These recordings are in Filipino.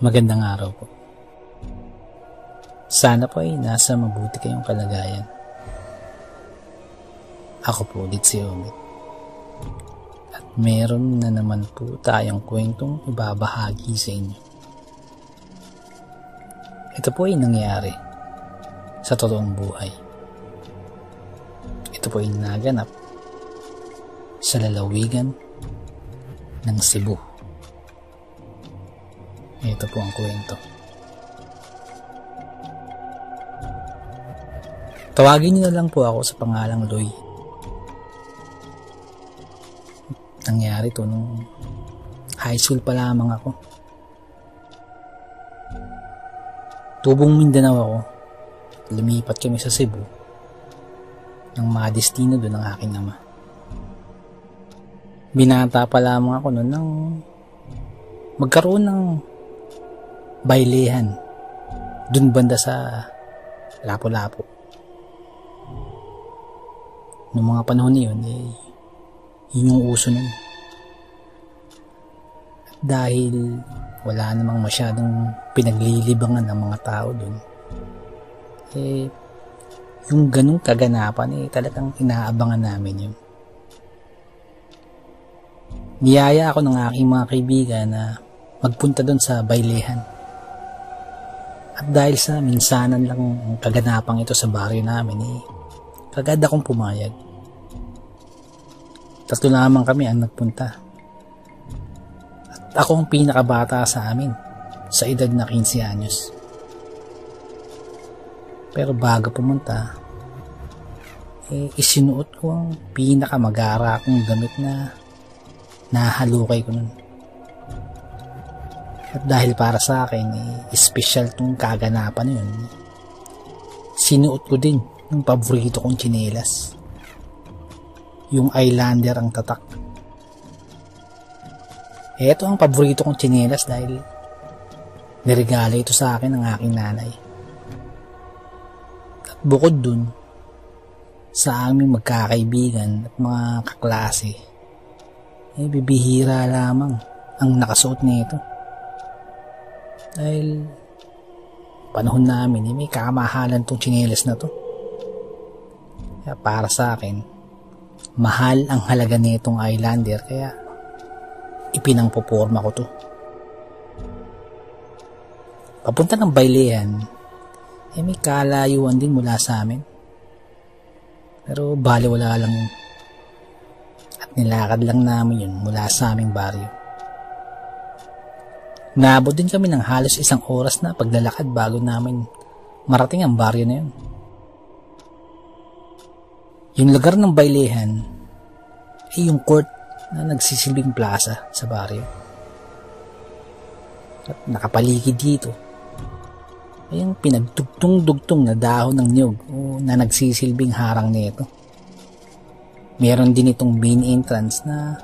Magandang araw po. Sana po ay nasa mabuti kayong kalagayan. Ako po ulit si Omid. At meron na naman po tayong kwentong ibabahagi sa inyo. Ito po ay nangyari sa totoong buhay. Ito po ay naganap sa lalawigan ng Cebu. Ito po ang kwento. Tawagin niyo na lang po ako sa pangalang Loy. Nangyari to nung high school pa lamang ako. Tubong Mindanao ako. Lumipat kami sa Cebu nang madestino doon ang aking ama. Binata pa lamang ako noon nang magkaroon ng bailehan dun banda sa Lapu-Lapu. Noong mga panahon na yun, yun yung uso nun. At dahil wala namang masyadong pinaglilibangan ng mga tao dun, yung ganung kaganapan, talagang inaabangan namin yun. Niyaya ako ng aking mga kaibigan na magpunta dun sa bailehan. At dahil sa minsanan lang ang kaganapang ito sa baryo namin, kagad akong pumayag. 3 lamang kami ang nagpunta. At ako ang pinakabata sa amin, sa edad na 15 anyos. Pero bago pumunta, isinuot ko ang pinakamagara kong damit na nahalukay ko nun. At dahil para sa akin, special tong kaganapan yun, sinuot ko din yung paborito kong tsinelas. Yung Islander ang tatak. Ito ang paborito kong tsinelas dahil niregalo ito sa akin ng aking nanay. At bukod dun, sa aming magkakaibigan at mga kaklase, bibihira lamang ang nakasuot nito. Dahil panahon namin, may kamahalan tong tsinelas na to. Kaya para sa akin, mahal ang halaga nitong Islander, kaya ipinangpoporma ko to. Papunta ng bailehan, may kalayuan din mula sa amin. Pero baliwala lang yun. At nilakad lang namin yun mula sa aming baryo. Naabot din kami ng halos 1 oras na paglalakad bago namin marating ang baryo na yun. Yung lugar ng bailehan ay yung court na nagsisilbing plaza sa baryo. At nakapaligid dito ay yung pinagdugtong-dugtong na dahon ng niyog na nagsisilbing harang nito. Meron din itong main entrance na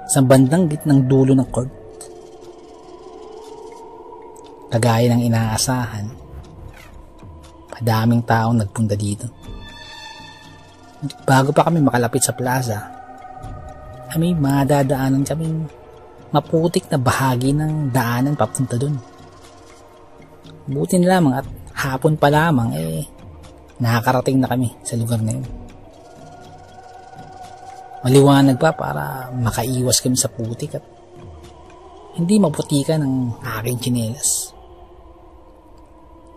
sa bandang gitnang dulo ng court. Kagaya ng inaasahan, madaming taong nagpunta dito. Bago pa kami makalapit sa plaza, may madadaanan kaming maputik na bahagi ng daanan papunta dun. Butin lamang at hapon pa lamang, nakakarating na kami sa lugar na yun. Maliwanag pa para makaiwas kami sa putik at hindi maputikan ng aking tsinelas.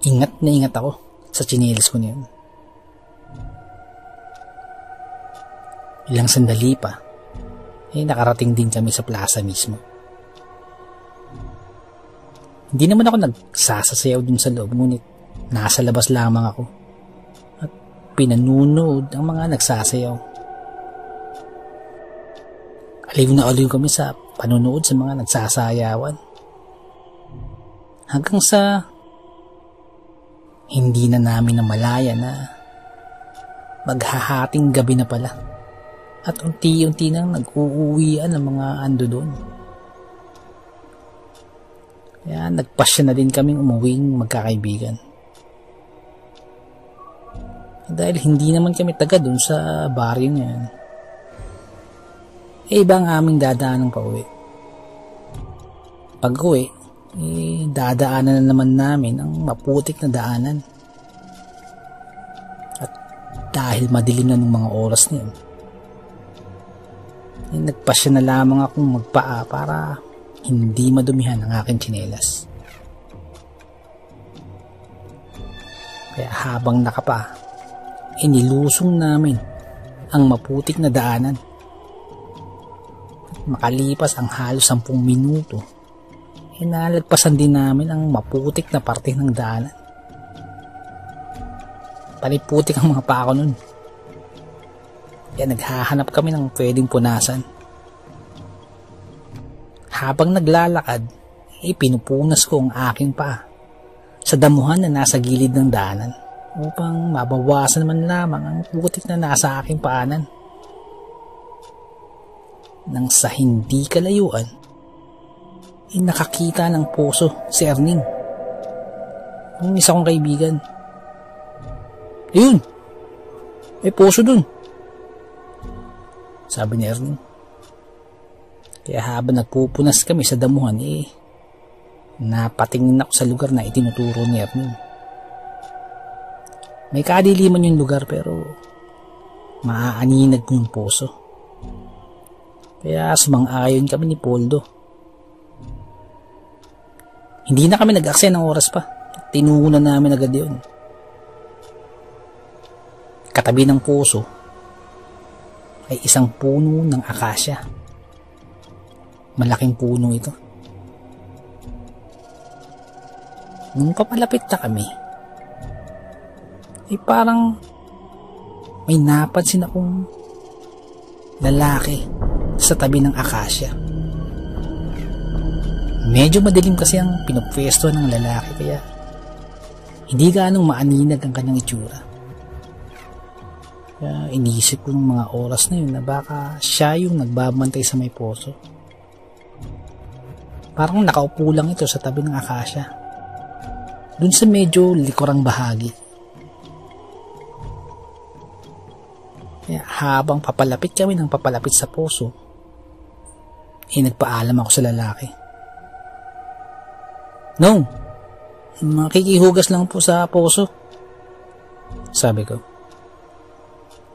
Ingat na ingat ako sa tsinelas ko niyon. Ilang sandali pa, nakarating din kami sa plaza mismo. Hindi naman ako nagsasasayaw dun sa loob, ngunit nasa labas lamang ako at pinanunood ang mga nagsasayaw. Aliw na aliw kami sa panunood sa mga nagsasayawan. Hanggang sa hindi na namin namalaya na maghahating gabi na pala. At unti-unti nang nag-uuwian ang mga ando doon. Kaya nagpasya na din kaming umuwing magkakaibigan. Dahil hindi naman kami taga doon sa baryo niyan, iba ang aming dadaan ng pauwi. Pag uwi, dadaanan na naman namin ang maputik na daanan. At dahil madilim na ng mga oras na yun, nagpasya na lamang akong magpaa para hindi madumihan ang aking tsinelas. Kaya habang nakapa, inilusong namin ang maputik na daanan. Makalipas ang halos 10 minuto, nalagpasan din namin ang maputik na parte ng daanan. Paniputik ang mga pako nun. Kaya naghahanap kami ng pwedeng punasan. Habang naglalakad, pinupunas ko ang aking paa sa damuhan na nasa gilid ng daanan upang mabawasan man lamang ang putik na nasa aking paanan. Nang sa hindi kalayuan, nakakita ng poso si Erning, yung isa kong kaibigan. Ayun, may poso dun, sabi ni Erning. Kaya habang nagpupunas kami sa damuhan, napatingin ako sa lugar na itinuturo ni Erning. May kadiliman yung lugar pero maaaninag ko yung poso. Kaya sumang-ayon kami ni Poldo. Hindi na kami nag-aksaya ng oras pa. Tinuunan namin agad yun. Katabi ng poso ay isang puno ng akasya. Malaking puno ito. Nung papalapit na kami, ay parang may napansin akong lalaki sa tabi ng akasya. Medyo madilim kasi ang pinupwesto ng lalaki kaya hindi gaanong maaninag ang kanyang itsura. Kaya iniisip ko ng mga oras na yun na baka siya yung nagbabantay sa may poso. Parang nakaupo lang ito sa tabi ng akasya, dun sa medyo likurang bahagi. Kaya habang papalapit kami ng papalapit sa poso, nagpaalam ako sa lalaki. "No, makikihugas lang po sa poso," sabi ko.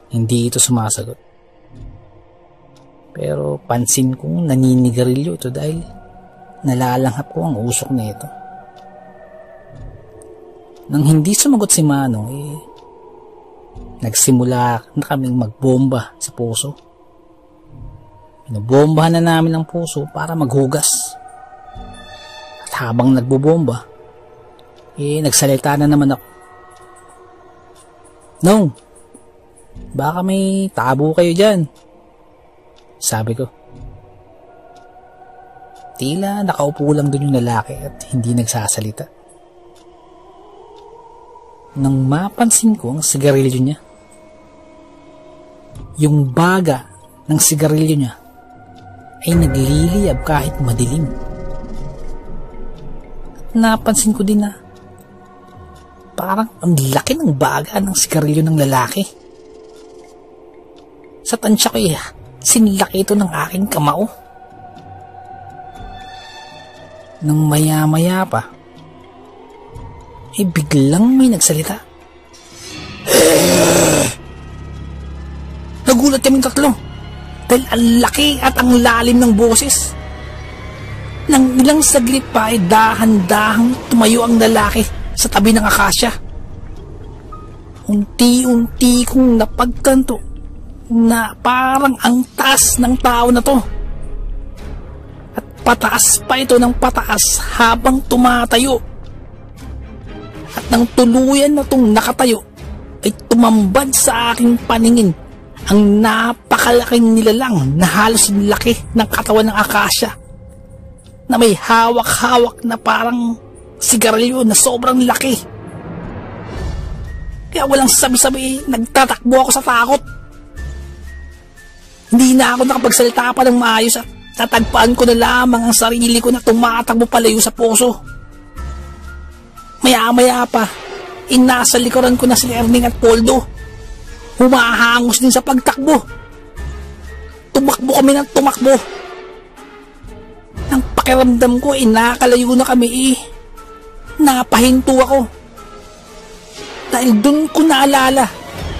Hindi ito sumasagot. Pero pansin kong naninigarilyo ito dahil nalalanghap ko ang usok na ito. Nang hindi sumagot si Manong, nagsimula na kaming magbomba sa puso. Binobombahan na namin ang puso para maghugas. At habang nagbobomba, nagsalita na naman ako. "No, baka may tabo kayo dyan," sabi ko. Tila nakaupo lang dun yung lalaki at hindi nagsasalita. Nang mapansin ko ang sigarilyo niya, yung baga ng sigarilyo niya ay nagliliyab kahit madilim. At napansin ko din na parang ang laki ng baga ng sigarilyo ng lalaki. Sa tansya ko sinlaki ito ng aking kamao. Nang maya-maya pa, biglang may nagsalita. Nagulat kaming tatlo dahil ang laki at ang lalim ng boses. Nang ilang saglit pa dahan-dahang tumayo ang lalaki sa tabi ng akasya. Unti-unti kong napagtanto na parang ang taas ng tao na to. At pataas pa ito ng pataas habang tumatayo. At nang tuluyan na itong nakatayo, ay tumambad sa aking paningin ang napakalaking nilalang na halos laki ng katawan ng akasya, na may hawak-hawak na parang sigarilyo na sobrang laki. Kaya walang sabi-sabi, nagtatakbo ako sa takot. Hindi na ako nakapagsalita pa ng maayos at tatagpaan ko na lamang ang sarili ko na tumatakbo palayo sa puso. Maya-maya pa, nasa likuran ko na si Erning at Poldo. Humahangos din sa pagtakbo. Tumakbo kami ng tumakbo. Nang pakiramdam ko nakalayo na kami napahinto ako. Dahil dun ko naalala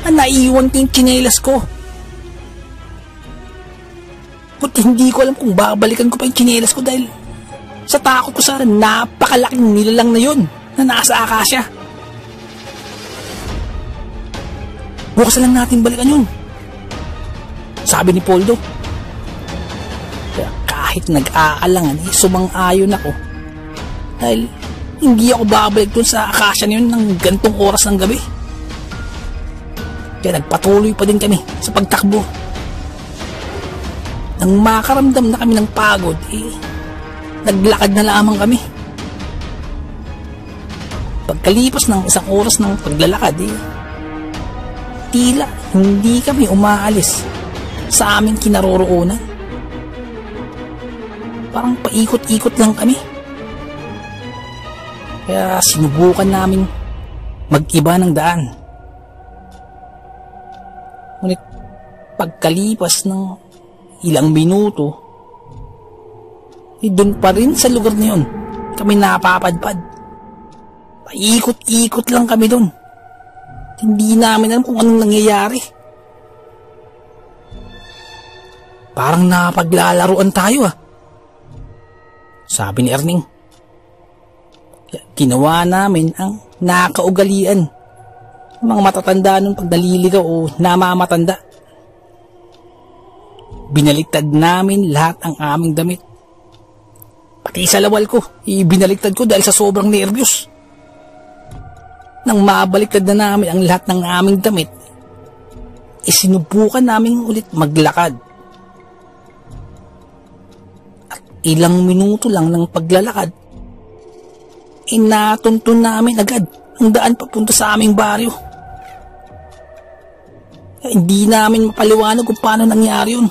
na naiwan ko yung tsinelas ko. At hindi ko alam kung babalikan ko pa yung tsinelas ko dahil sa takot ko sa napakalaking nilalang na yun na nasa akasya. Bukas lang natin balikan yun, sabi ni Poldo. Kaya kahit nag-aalangan sumang-ayon ako dahil hindi ako babalik dun sa akasya na yun ng gantong oras ng gabi. Kaya nagpatuloy pa din kami sa pagtakbo. Nang makaramdam na kami ng pagod, naglakad na lamang kami. Pagkalipas ng isang oras ng paglalakad, tila hindi kami umaalis sa aming kinaroroonan. Parang paikot-ikot lang kami. Kaya sinubukan namin mag-iba ng daan. Ngunit pagkalipas ng ilang minuto, doon pa rin sa lugar na yun kami napapadpad. Paikot-ikot lang kami doon. Hindi namin alam kung anong nangyayari. Parang napaglalaruan tayo sabi ni Erning. Ginawa namin ang nakaugalian ng mga matatanda nung pag naliligaw o namamatanda. Binaliktad namin lahat ang aming damit. Pati sa lawal ko, binaliktad ko dahil sa sobrang nervyos. Nang mabaliktad na namin ang lahat ng aming damit, sinubukan namin ulit maglakad. At ilang minuto lang ng paglalakad, natuntun namin agad ang daan papunta sa aming baryo. Hindi namin mapaliwanag kung paano nangyari yun.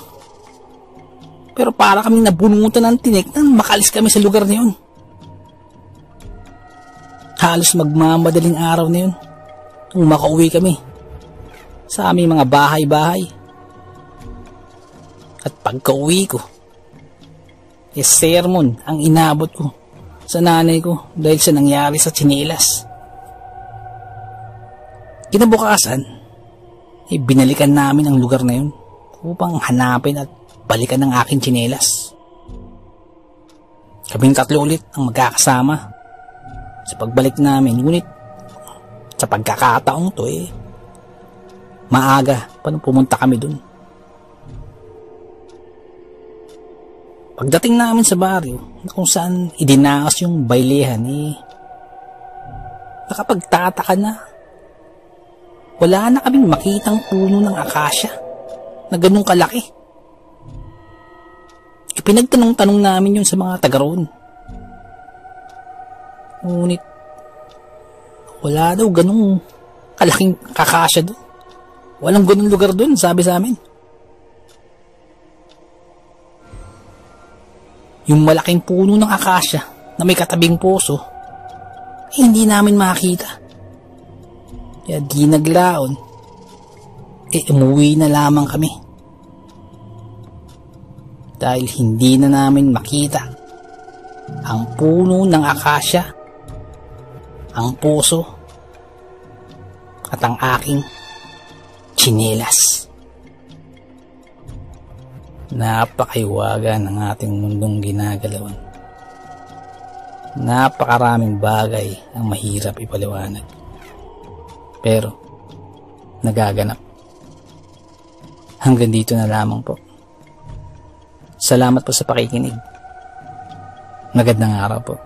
Pero para kaming nabunutan ng tinik nang makalis kami sa lugar na yun. Halos magmamadaling araw na yun nung makauwi kami sa aming mga bahay-bahay. At pagka-uwi ko, sermon ang inabot ko sa nanay ko dahil sa nangyari sa tsinelas. Kinabukasan, binalikan namin ang lugar na yun upang hanapin at balikan ng aking tsinelas. Kaming tatlo ulit ang magkakasama sa pagbalik namin. Ngunit sa pagkakataong to maaga pa nung pumunta kami dun. Pagdating namin sa baryo kung saan idinaos yung bailehan, nakapagtataka na wala na kaming makitang puno ng akasya na ganun kalaki. Pinagtanong-tanong namin yun sa mga taga roon. Ngunit wala daw ganung kalaking kakasya doon. Walang ganung lugar doon, sabi sa amin. Yung malaking puno ng akasya na may katabing poso, hindi namin makita. Kaya di naglaon, umuwi na lamang kami. Dahil hindi na namin makita ang puno ng akasya, ang poso, at ang aking tsinelas. Napakaiwaga ng ating mundong ginagalawan. Napakaraming bagay ang mahirap ipaliwanag. Pero, nagaganap. Hanggang dito na lamang po. Salamat po sa pakikinig. Magandang araw po.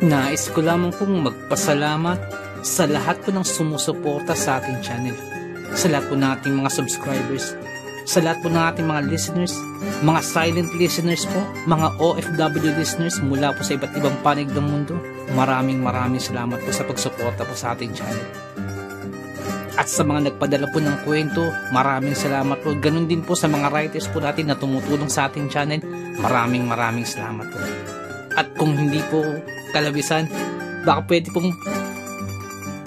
Nais ko lamang pong magpasalamat sa lahat po ng sumusuporta sa ating channel, sa lahat po nating mga subscribers, sa lahat po ng ating mga listeners, mga silent listeners po, mga OFW listeners mula po sa iba't ibang panig ng mundo. Maraming salamat po sa pagsuporta po sa ating channel. At sa mga nagpadala po ng kwento, maraming salamat po. Ganun din po sa mga writers po natin na tumutulong sa ating channel, maraming salamat po. At kung hindi po kalabisan, baka pwede pong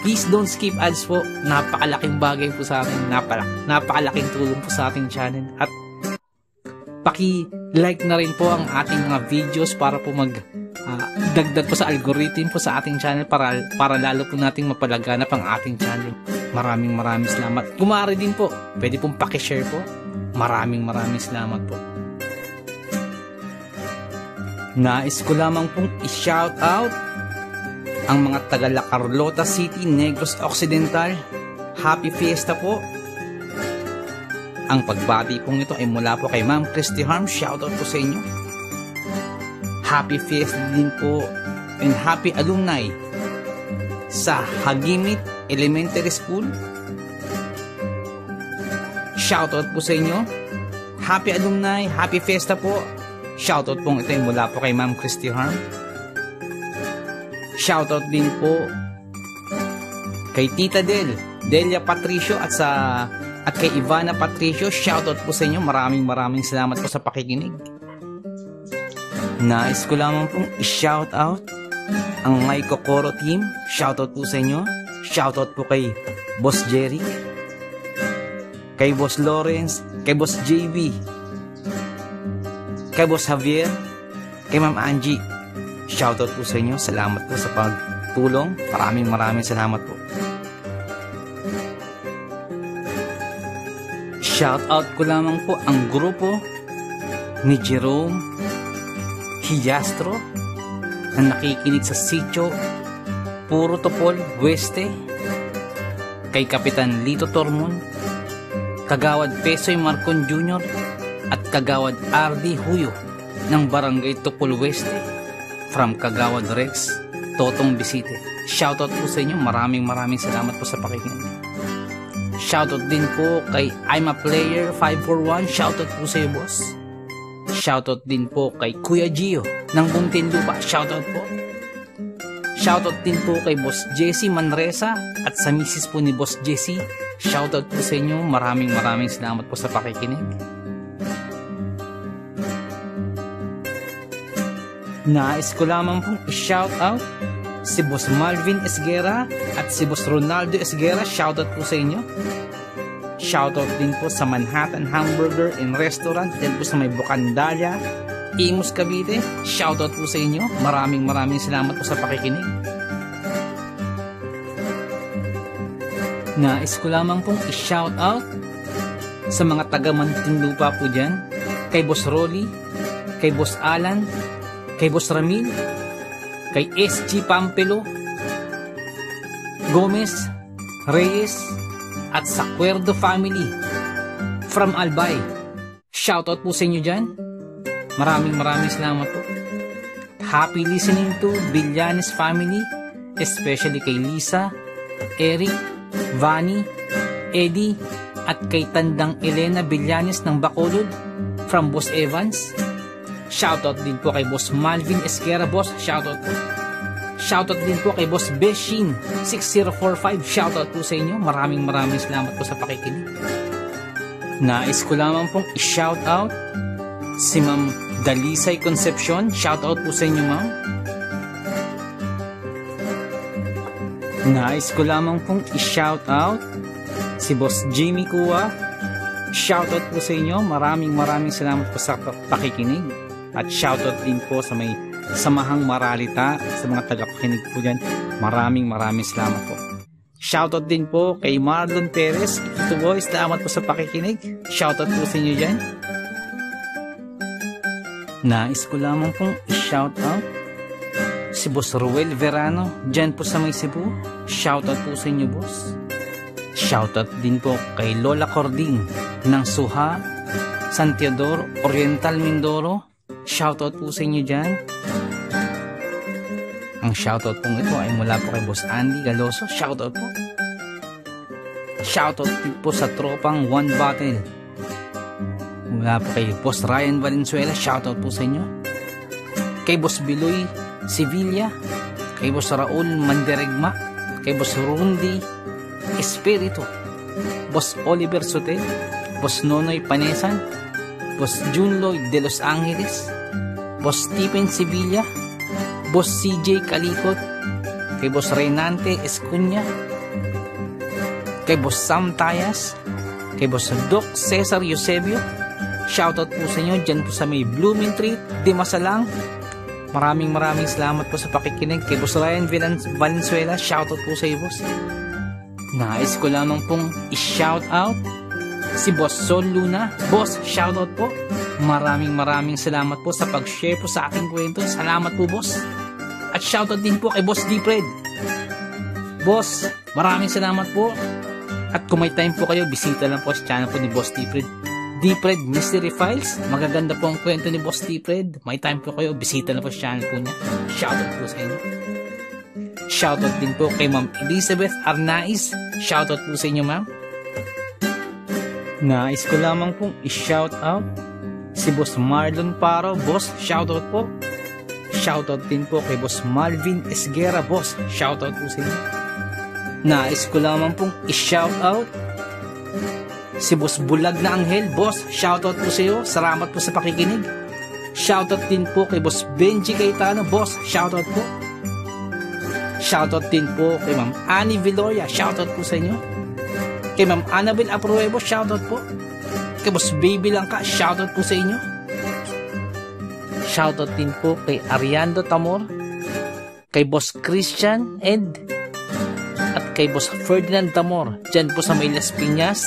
please don't skip ads po. Napakalaking bagay po sa akin, napakalaking tulong po sa ating channel. At paki-like na rin po ang ating mga videos para po dagdag po sa algorithm po sa ating channel para lalo po nating mapalaganap ang ating channel. Maraming salamat. Kung maaari din po, pwede pong paki-share po. Maraming salamat po. Nais ko lamang pong i-shout out ang mga taga La Carlota City, Negros Occidental. Happy Fiesta po. Ang pagbati pong ito ay mula po kay Ma'am Christy Harm. Shoutout po sa inyo. Happy Fiesta din po and happy alumni sa Hagimit Elementary School. Shoutout po sa inyo. Happy alumni, happy Fiesta po. Shoutout pong ito ay mula po kay Ma'am Christy Harm. Shoutout din po kay Tita Delia Patricio at kay Ivana Patricio. Shoutout po sa inyo. Maraming salamat po sa pakikinig. Nais ko lamang pong i-shoutout ang My Kokoro team. Shoutout po sa inyo. Shoutout po kay Boss Jerry, kay Boss Lawrence, kay Boss JB, kay Boss Javier, kay Ma'am Angie. Shoutout po sa inyo. Salamat po sa pagtulong. Maraming salamat po. Shoutout ko lamang po ang grupo ni Jerome Hijastro na nakikinig sa Sitio Puro Topol Weste, kay Kapitan Lito Tormon, Kagawad Pesoy Marcon Jr. at Kagawad RD Huyo ng Barangay Topol Weste, from Kagawad Rex Totong Bisite. Shoutout po sa inyo. Maraming salamat po sa pakikinig. Shoutout din po kay I'm a Player 541. Shoutout po sa iyo, boss. Shoutout din po kay Kuya Gio ng Muntinlupa. Shoutout po. Shoutout din po kay Boss Jesse Manresa at sa misis po ni Boss Jesse. Shoutout po sa inyo. Maraming salamat po sa pakikinig. Nais ko lamang pong i-shoutout si Boss Malvin Esguera at si Boss Ronaldo Esguera. Shoutout po sa inyo. Shoutout din po sa Manhattan Hamburger and Restaurant, din po sa may Bucandalia, Imus, Cavite. Shoutout po sa inyo. Maraming salamat po sa pakikinig. Nais ko lamang pong i-shoutout sa mga taga Muntinlupa po dyan, kay Boss Rolly, kay Boss Alan, kay Boss Ramil, kay SG Pampelo, Gomez, Reyes, at sa Cuerdo family from Albay. Shoutout po sa inyo dyan. Maraming salamat po. Happy listening to Villanes family, especially kay Lisa, Eric, Vani, Eddie, at kay Tandang Elena Villanes ng Bacolod from Boss Evans. Shoutout din po kay Boss Malvin Esquera, boss. Shoutout po. Shoutout din po kay Boss Beshin 6045. Shoutout po sa inyo. Maraming salamat po sa pakikinig. Nais ko lamang pong i-shoutout si Ma'am Dalisay Concepcion. Shoutout po sa inyo, ma'am. Nais ko lamang pong i-shoutout si Boss Jimmy Kua. Shoutout po sa inyo. Maraming salamat po sa pakikinig. At shoutout din po sa may Samahang Maralita, sa mga tagapakinig po dyan. Maraming salamat po. Shoutout din po kay Marlon Perez. Ito boys, salamat po sa pakikinig. Shoutout po sa inyo dyan. Nais ko lamang pong i-shoutout si Boss Ruel Verano, dyan po sa may Cebu. Shoutout po sa inyo, boss. Shoutout din po kay Lola Cording ng Suha, San Teodoro, Oriental Mindoro. Shoutout po sa inyo dyan. Ang shoutout pong ito ay mula po kay Boss Andy Galoso. Shoutout po. Shoutout din po sa tropang One Battle. Mula po kay Boss Ryan Valenzuela. Shoutout po sa inyo. Kay Boss Biloy Sevilla. Kay Boss Raul Manderegma. Kay Boss Rundi Espiritu. Boss Oliver Sotel, Boss Nonoy Panesan, Boss June Lloyd de Los Angeles, Boss Stephen Sevilla, Boss CJ Calicot, kay Boss Renante Escuña, kay Boss Sam Tayas, kay Boss Doc Cesar Eusebio. Shoutout po sa inyo dyan po sa may Blooming Tree, Dimasalang. Maraming salamat po sa pakikinig. Kay Boss Ryan Valenzuela, shoutout po sa iyo, boss. Nais ko lamang pong i-shoutout si Boss Sol Luna. Boss, shoutout po. Maraming salamat po sa pag-share po sa aking kwento. Salamat po, boss. At shoutout din po kay Boss Dipred. Boss, maraming salamat po. At kung may time po kayo, bisita lang po sa channel po ni Boss Dipred. Dipred Mystery Files. Magaganda po ang kwento ni Boss Dipred. May time po kayo, bisita lang po sa channel po niya. Shoutout po sa inyo. Shoutout din po kay Ma'am Elizabeth Arnaiz. Shoutout po sa inyo, ma'am. Nais ko lamang pong i-shoutout si Boss Marlon Paro. Boss, shoutout po. Shoutout din po kay Boss Malvin Esguera. Boss, shoutout po sa inyo. Nais ko lamang pong i-shoutout si Boss Bulag na Anghel. Boss, shoutout po sa iyo. Salamat po sa pakikinig. Shoutout din po kay Boss Benji Cayetano. Boss, shoutout po. Shoutout din po kay Ma'am Annie Viloria. Shoutout po sa inyo. Kay Ma'am Annabel Apruebo. Shoutout po. Kay Boss Baby Langka. Shoutout po sa inyo. Shoutout din po kay Ariando Tamor. Kay Boss Christian Ed. At kay Boss Ferdinand Tamor. Diyan po sa may Las Piñas.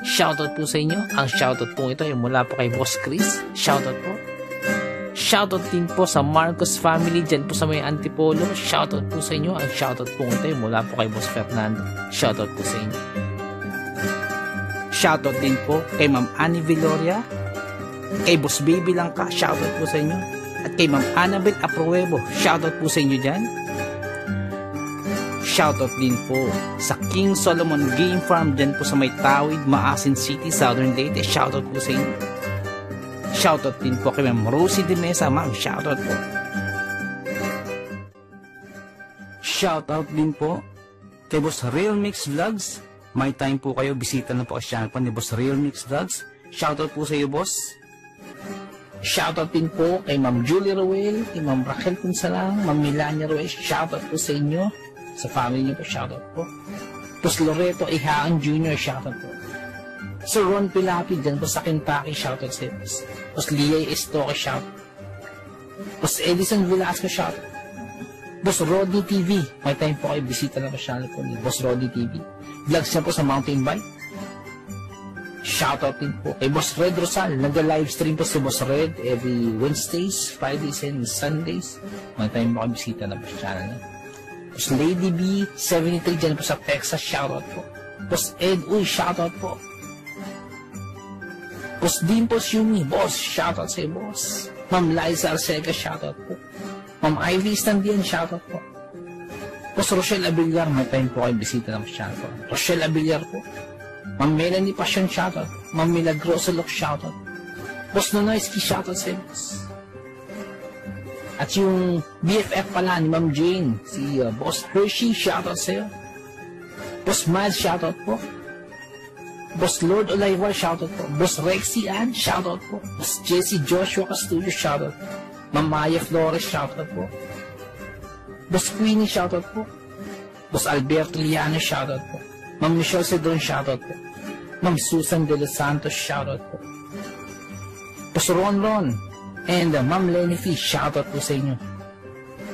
Shoutout po sa inyo. Ang shoutout po ito ay mula po kay Boss Chris. Shoutout po. Shoutout din po sa Marcos family dyan po sa may Antipolo. Shoutout po sa inyo. Ang shoutout po ito ay mula po kay Boss Fernando. Shoutout po sa inyo. Shoutout din po kay Ma'am Annie Viloria. Kay Boss Baby Langka. Shoutout po sa inyo. At kay Ma'am Annabel Apruebo. Shoutout po sa inyo dyan. Shoutout din po sa King Solomon Game Farm dyan po sa may Tawid, Maasin City, Southern Leyte. Shoutout po sa inyo. Shoutout din po kay Ma'am Rosie de Mesa. Ma'am, shoutout po. Shoutout din po kay Boss Real Mix Vlogs. May time po kayo, bisita na po ang channel po ni Boss Real Mix Vlogs. Shoutout po sa iyo, boss. Shoutout din po kay Ma'am Julie Ruel, kay Ma'am Raquel Punsalang, Ma'am Melania Ruel. Shoutout po sa inyo. Sa family niyo po, shoutout po. Tapos Loreto Ihaan Jr., shoutout po. Sir Ron Pilapi, dyan po sa Kentucky, shoutout sa iyo. Tapos Liay Estoque, shoutout. Tapos Edison Velasco, shoutout. Boss Rodney TV, may time po kayo, bisita na po channel po ni Boss Rodney TV. Vlogs niya po sa mountain bike. Shoutout din po kay Boss Red Rosal. Nag-livestream po si Boss Red every Wednesdays, Fridays, and Sundays. May time po kayo, bisita na po sa channel niya. Boss Lady B, 73 dyan po sa Texas, shoutout po. Boss Ed Uy, shoutout po. Boss Dimpos Yumi, boss, shoutout sa iyo, boss. Ma'am Liza Arcega, shoutout po. Ma'am Ivy Standian, shoutout po. Boss Rochelle Abiliar, may time po kayo, bisita ng channel po. Rochelle Abiliar po. Ma'am Melanie Passion, shoutout. Ma'am Milagrosa Lok, shoutout. Boss Nonoyski, shoutout sa iyo, boss. At yung BFF pala ni Ma'am Jane, si Boss Hershey, shoutout sa'yo. Boss Miles, shoutout po. Boss Lord Olivar, shoutout po. Boss Rexy Ann, shoutout po. Boss Jesse Joshua Castillo, shoutout po. Ma'am Maya Flores, shoutout po. Boss Queenie, shoutout po. Boss Alberto Liano, shoutout po. Ma'am Michelle Cedron, shoutout po. Ma'am Susan De Los Santos, shoutout po. Boss Ron and Ma'am Lenny Fish, shoutout po sa inyo.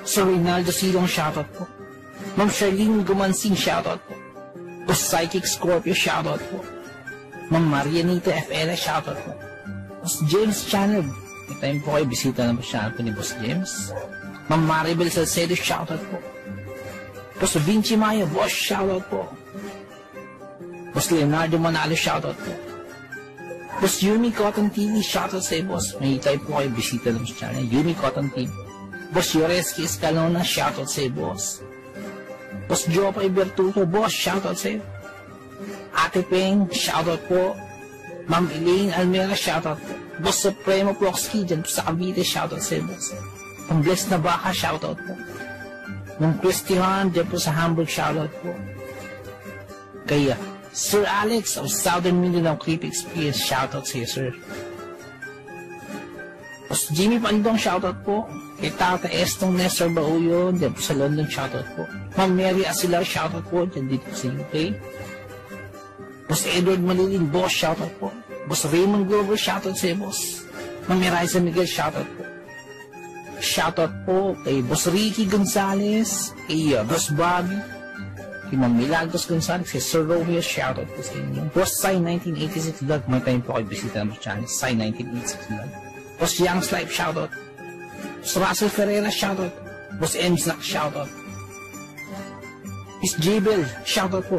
Sir Reynaldo Silong, shoutout po. Ma'am Charlene Gumansing, shoutout po. Boss Psychic Scorpio, shoutout po. Ma'am Marianita FL, shoutout po. Boss James Channel, may time po kayo, bisita na po channel po ni Boss James. Ma'am Maribel Salcedo, shoutout po. Boss Vinci Mayo, boss, shoutout po. Boss Leonardo Manalo, shoutout po. Boss Yumi Cotton TV, shoutout sa iyo, boss. May type po kayo, bisita lang sa channel. Yumi Cotton TV. Boss Yoreski Escalona, shoutout sa iyo, boss. Boss Jopay Bertuto, boss, shoutout sa iyo. Ate Peng, shoutout po. Ma'am Elaine Almera, shoutout po. Boss Supremo Proxky, dyan po sa Cavite, shoutout sa iyo, boss. Ang Bless na Baka, shoutout po. Ma'am Christian, dyan po sa Hamburg, shoutout po. Kaya Sir Alex of Southern Mindanao Creepy Experience, shoutout sa iyo, sir. Boss Jimmy Pandong, shoutout po. Kay Tata Estong Nestor Bauyon, dyan po sa London, shoutout po. Ma'am Mary Asilar, shoutout po, dyan dito sa UK. Boss Edward Malilin, boss, shoutout po. Boss Raymond Glover, shoutout sa iyo, boss. Ma'am Miraiza Miguel, shoutout po. Shoutout po kay Boss Ricky Gonzalez, kay Boss Bobby, kay Ma'am Milagros Gonzalez, kay Sir Romeo, shoutout po sa inyo. Boss Sai 1986 Vlog, may time po kayo bisita ng channel, Sai 1986 Vlog. Boss Young's Life, shoutout. Boss Russell Ferreira, shoutout. Boss Mslack, shoutout. Miss Jabel, shoutout po.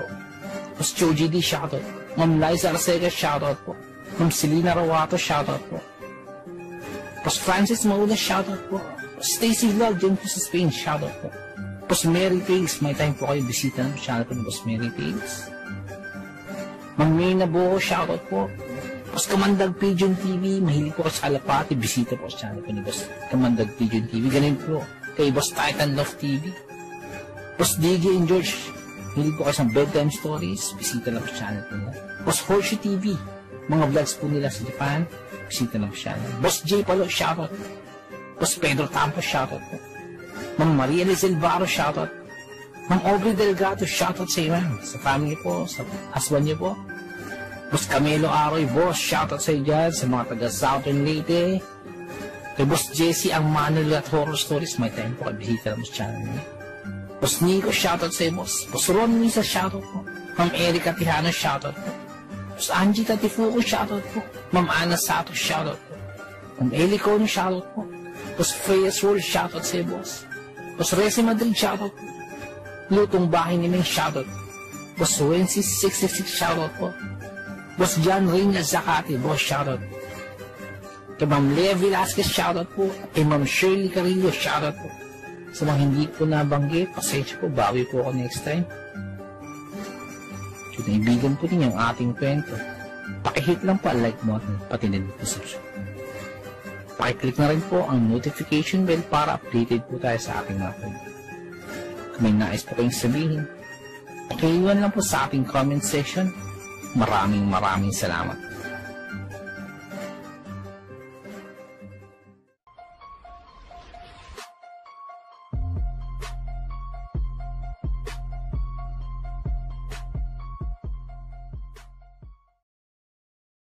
Boss Choji D, shoutout. Ma'am Liza Arcega, shoutout po. Ma'am Selena Rawato, shoutout po. Boss Francis Maula, shoutout po. Boss Stacy Vlog, dyan po sa Spain, shoutout po. Boss Mary Pigs, may time po kayo bisita ng channel po ni Boss Mary Pigs. Ma'am Mayna Buo, shoutout po. Boss Kamandag Pigeon TV, mahilig po sa Alapati, bisita po sa channel po ni Boss Kamandag Pigeon TV. Ganun po kay Boss Titan Love TV. Boss DJ and George, mahilig po kayo sa bedtime stories, bisita lang po sa channel po nila. Boss Horseshoe TV, mga vlogs po nila sa Japan, bisita lang po sa channel. Boss J Palo, shoutout. Boss Pedro Tampo, shoutout po. Ma'am Maria Lizel Barro, shoutout. Ma'am Aubrey Delgado, shoutout sa iyo, sa family po, sa husband niyo po. Boss Camilo Aroy, boss, shoutout sa iyo dyan, sa mga taga Southern Leyte. Kay Boss Jesse ang Manuel at Horror Stories, may time po kayo bisita lang sa channel niya. Boss Nico, shoutout sa iyo, boss. Boss Ron Misa, shoutout po. Ma'am Erika Tihano, shoutout po. Boss Angie Tatifuco, shoutout po. Ma'am Ana Sato, shoutout po. Ma'am Eli Cono, shoutout po. Boss Freya Swol, shoutout sa iyo, boss. Boss Resi Madrid, shoutout po. Lutong Bahay ni Ming, shoutout po. Boss Wences 66, shoutout po. Boss John Reyna Zakati, boss, shoutout. Kay Ma'am Lea Velasquez, shoutout po. Kay Ma'am Shirley Carillo, shoutout po. Sa mga hindi po nabanggit, pasensya po, bawi po ako next time. So, naibigan po din yung ating kwento. Pakihit lang po ang like button, pati din po subscribe. Pakiclick na rin po ang notification bell para updated po tayo sa ating mga kwento. Kung may nais po kayong sabihin, pakiiwan lang po sa ating comment section. Maraming salamat.